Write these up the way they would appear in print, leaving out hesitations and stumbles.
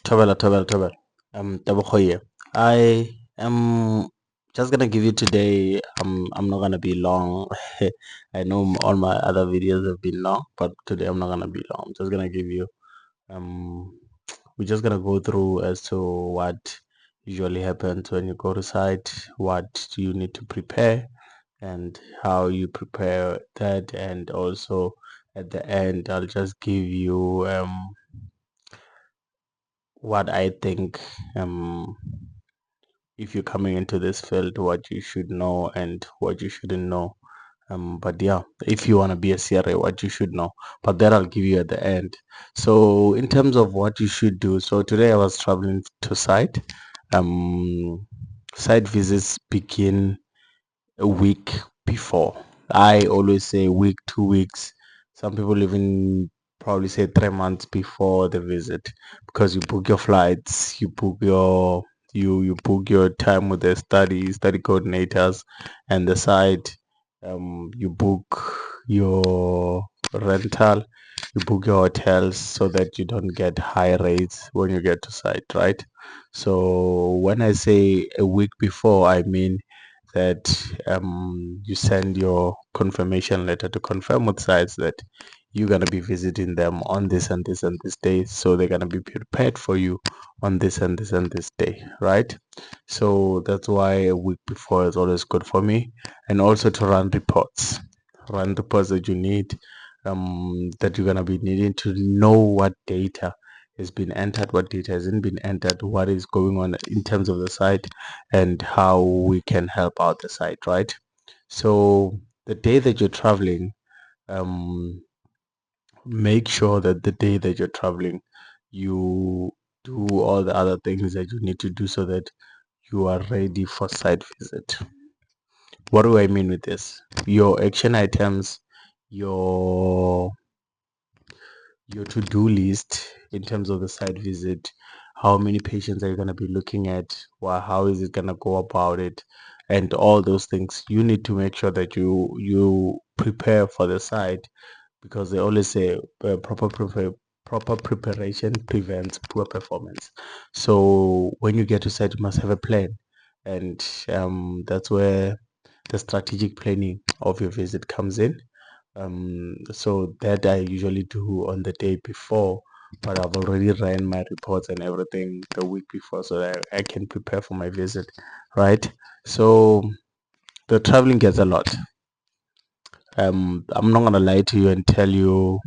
Tobel. Tebogo here. I am just gonna give you today. I'm not gonna be long. I know all my other videos have been long, but today I'm not gonna be long. I'm just gonna give you. Um, we're just gonna go through as to what usually happens when you go to site. What do you need to prepare, and how you prepare that, and also at the end, I'll just give you what I think if you're coming into this field, what you should know and what you shouldn't know. But yeah, if you want to be a CRA, what you should know. But that I'll give you at the end. So in terms of what you should do, so today I was traveling to site. Um, Site visits begin a week before. I always say week, 2 weeks. Some people even probably say 3 months before the visit because you book your flights, you book your time with the study coordinators and the site. You book your rental, you book your hotels so that you don't get high rates when you get to site, right? So when I say a week before, I mean that you send your confirmation letter to confirm with sites that you're going to be visiting them on this and this and this day, so they're going to be prepared for you on this and this and this day, right? So that's why a week before is always good for me. And also to run reports that you need, that you're going to be needing to know what data has been entered, what data hasn't been entered, what is going on in terms of the site, and how we can help out the site, right? So the day that you're traveling, um, make sure that the day that you're traveling, you do all the other things that you need to do so that you are ready for site visit. What do I mean with this? Your action items, your your to-do list in terms of the site visit. How many patients are you going to be looking at? How is it going to go about it? And all those things, you need to make sure that you prepare for the site, because they always say proper preparation prevents poor performance. So when you get to site, you must have a plan, and that's where the strategic planning of your visit comes in. So that I usually do on the day before, but I've already ran my reports and everything the week before so that I can prepare for my visit, right? So the traveling gets a lot. I'm not gonna lie to you and tell you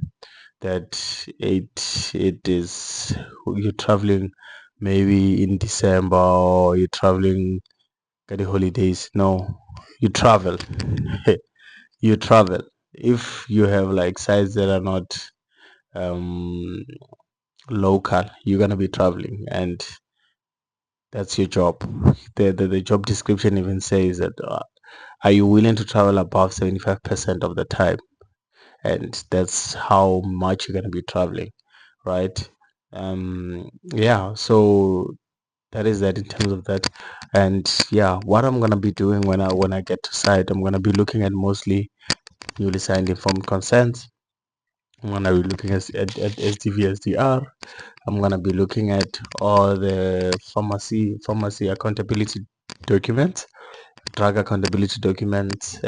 that it is you're traveling maybe in December or you're traveling at the holidays. No, you travel. You travel. If you have like sites that are not um, local, you're gonna be traveling, and that's your job. The job description even says that are you willing to travel above 75% of the time, and that's how much you're gonna be traveling, right? Yeah, so that is that in terms of that. And yeah, what I'm gonna be doing when I get to site, I'm gonna be looking at mostly newly signed informed consents. I'm gonna be looking at SDV SDR. I'm gonna be looking at all the pharmacy accountability documents, drug accountability documents,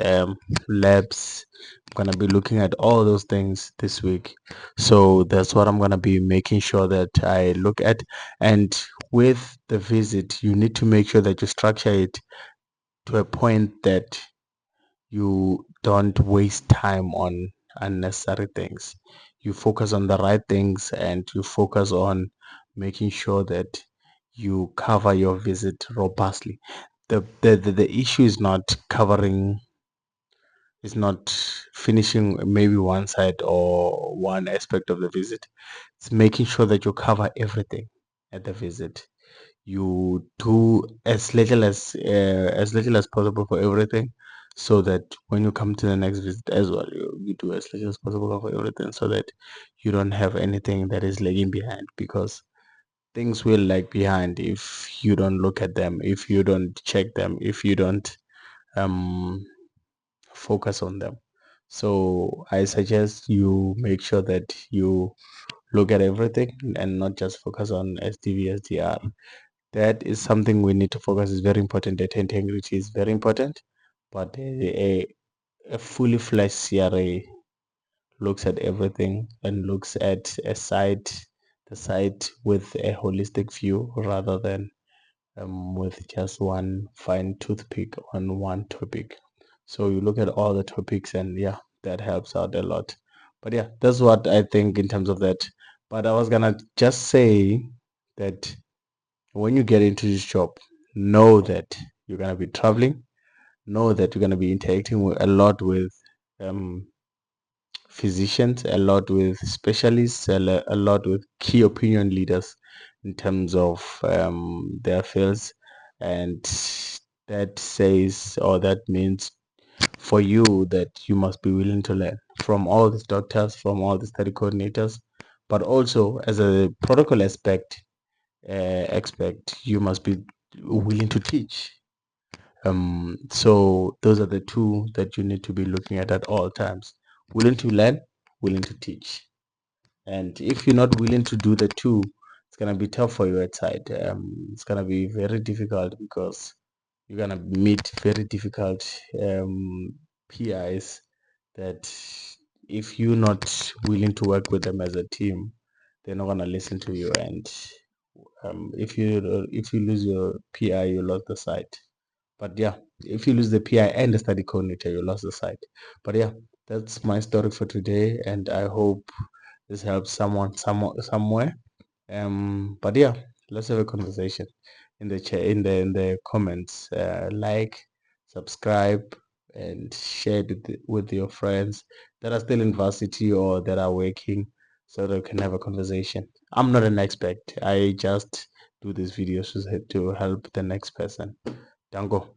labs. I'm gonna be looking at all those things this week. So that's what I'm gonna be making sure that I look at. And with the visit, you need to make sure that you structure it to a point that you don't waste time on unnecessary things. You focus on the right things, and you focus on making sure that you cover your visit robustly. The issue is not covering, is not finishing maybe one side or one aspect of the visit. It's making sure that you cover everything at the visit. You do as little as possible for everything, so that when you come to the next visit as well, you do as little as possible for everything, so that you don't have anything that is lagging behind, because things will lag behind if you don't look at them, if you don't check them, if you don't um focus on them. So I suggest you make sure that you look at everything and not just focus on SDV, SDR. That is something we need to focus. Is very important. Data integrity is very important, but a fully fledged CRA looks at everything and looks at the site with a holistic view rather than with just one fine toothpick on one topic. So you look at all the topics, and yeah, that helps out a lot. But yeah, that's what I think in terms of that. But I was gonna just say that when you get into this job, know that you're gonna be traveling, know that you're gonna be interacting with, a lot with um, physicians, a lot with specialists, a lot with key opinion leaders in terms of their fields. And that says, or that means for you that you must be willing to learn from all these doctors, from all the study coordinators, but also as a protocol expect, you must be willing to teach. So those are the two that you need to be looking at all times: willing to learn, willing to teach. And if you're not willing to do the two, it's gonna be tough for you at side. It's gonna be very difficult because you're gonna meet very difficult PIs that if you're not willing to work with them as a team, they're not gonna listen to you. And if you lose your PI, you lost the site. But yeah, if you lose the PI and the study coordinator, you lost the site. But yeah, that's my story for today, and I hope this helps someone somewhere. But yeah, let's have a conversation in the chat, in the comments. Like, subscribe, and share it with your friends that are still in varsity or that are working, so that we can have a conversation. I'm not an expert. I just do these videos to help the next person. Dango.